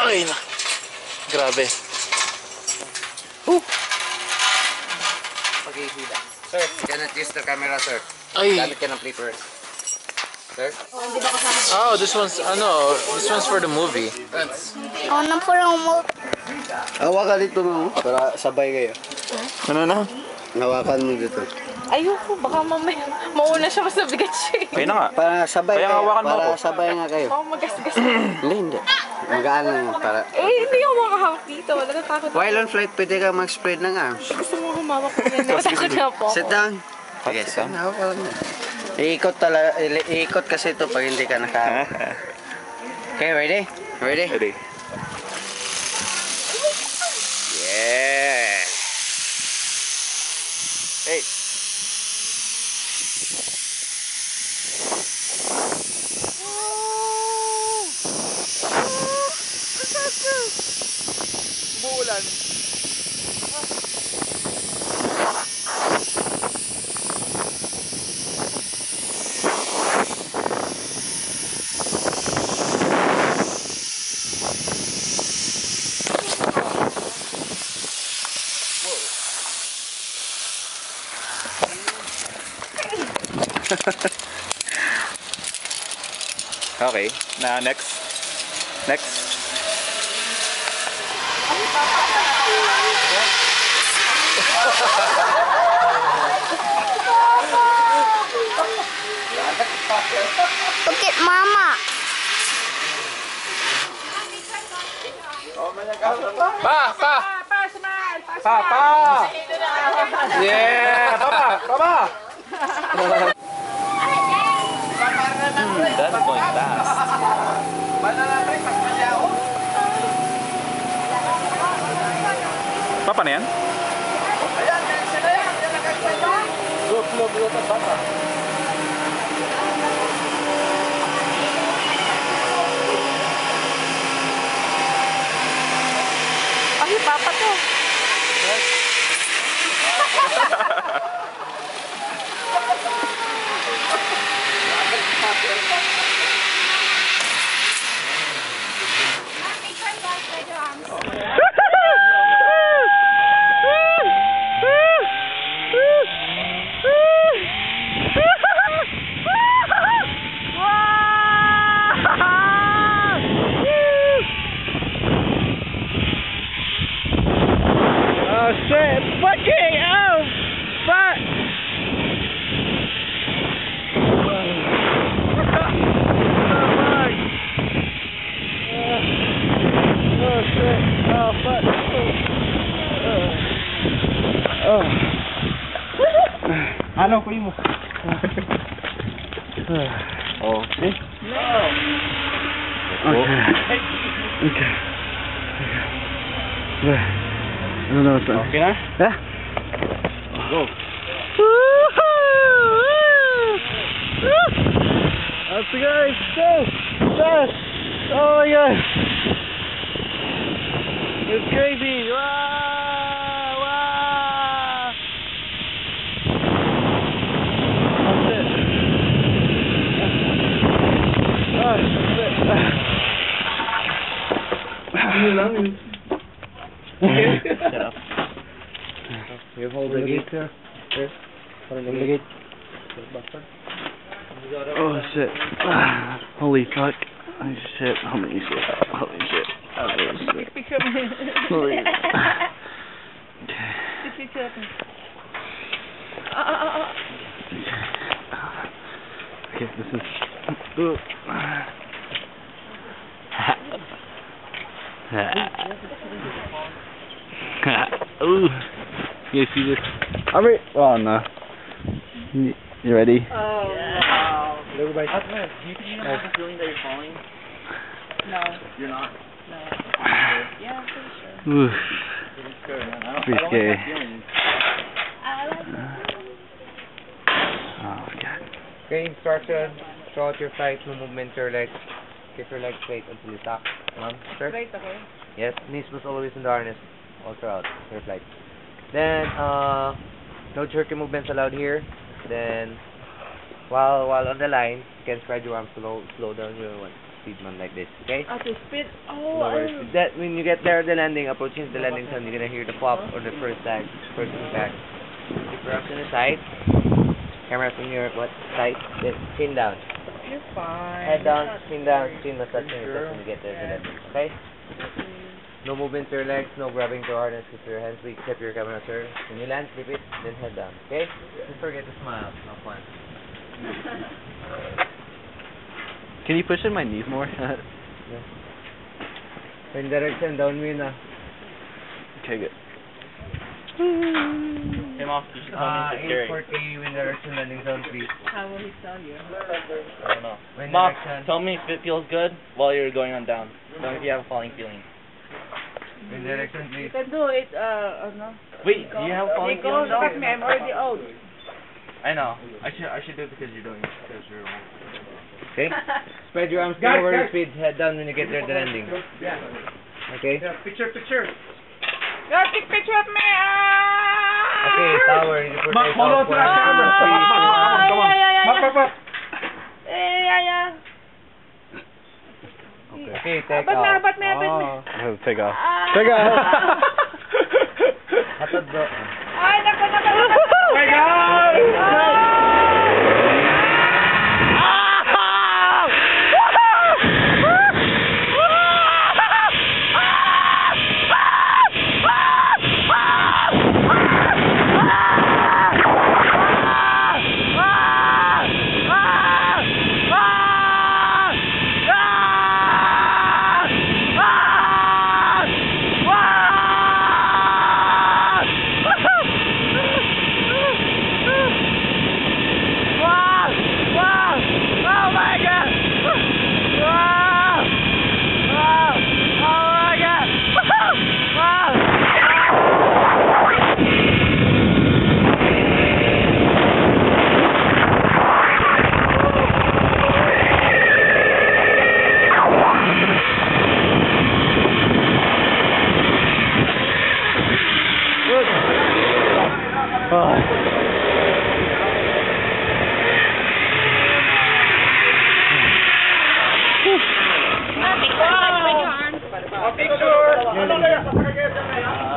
Ay na. Grabe. Pag-ihila. Sir, you cannot use the camera, sir. Ay. Gamit ka ng flipper. Sir? Oh, this one's for the movie. Ano po lang mo? Hawakan dito mo para sabay kayo. Ano na? Hawakan mo dito. Ayoko, baka mamaya mauna siya, mas mabigat siya. Kaya na nga. Para sabay Kaya kayo. hawakan mo Para ako. sabay nga kayo. Baka magasgas. Hindi. Magaan lang yun para... Hindi ako makahawak dito. Natatakot ako. While on flight, pwede ka mag-spread ng arms. Gusto mo humawak ko yan. Natatakot na po. Sit down. Sige, sit down. Hawakan mo. Iikot kasi ito pag hindi ka naka... Okay, ready? Ready? Ready. Yeah! Hey. Bulan. Okay, now next. Look at Mama. Papa! Yeah! Papa! That's going fast. Papa na yan? Ay, papa to. Oh shit! Fucking oh! Fuck! Oh shit! Oh fuck! Ano ko mo? Oh, see? Okay. I don't know what's on. Okay na? Yeah. Go. That's the guy. Go. Fast. Oh my god. It's crazy. Wow. Wow. That's it. Oh, shit. Shut up. You hold the gate here. Hold the gate. Oh shit. Holy fuck. Oh shit. Holy shit. Holy shit. Holy shit. Holy Okay, this is... Ooh. You see this? I'm ready. Oh no. You ready? Oh, wow. Everybody. Do you think you don't have the feeling that you're falling? No. You're not? No. Yeah, I'm pretty sure. Oof. Pretty scary, man. I Pretty don't scary. like that feeling. Oh my god. Okay, instruction. Throughout your flight, no movement your legs. Keep your legs straight until you stop. Ma'am, sir? Right, okay. Yes, knees must always in the harness all throughout your flight. Then, no jerky movements allowed here. Then, while on the line, you can spread your arms to slow down your one. speed man like this, okay? To speed. Oh, Lower the speed. That when you get there, the landing, approaching the landing zone, you're gonna hear the pop or the first impact. Keep your arms on the side. Camera from your side. Then chin down. You're fine. Head down, chin massage yourself when you get there to the landing. Okay? No movement to your legs, no grabbing to harness with your hands. Please keep your camera, sir. When you land, flip it, then head down. Okay? Don't forget to smile. Have fun. Can you push in my knees more? Yeah. When direction down mo yun Okay, good. Him off. You should tell me to 840 wind direction landing zone, please. How will he tell you? I don't know. Wind Mom, direction. tell me if it feels good while you're going on down. Tell me if you have a falling feeling. Wind direction, You please. can do it, no. Wait, do you have a falling Nico, feeling? look at me, I'm already old. I know. I should do it because you're doing it. Because you're old. Okay? Spread your arms over the speed. Head down when you get there to the landing. Okay? Go take picture of me! Okay, tower. You put your hold on to that camera. Come on. Yeah. Okay, take Abot off. me. Oh, take off. Ah. Take off. Hatod bro. Ay, nako. Oh my God! Picture!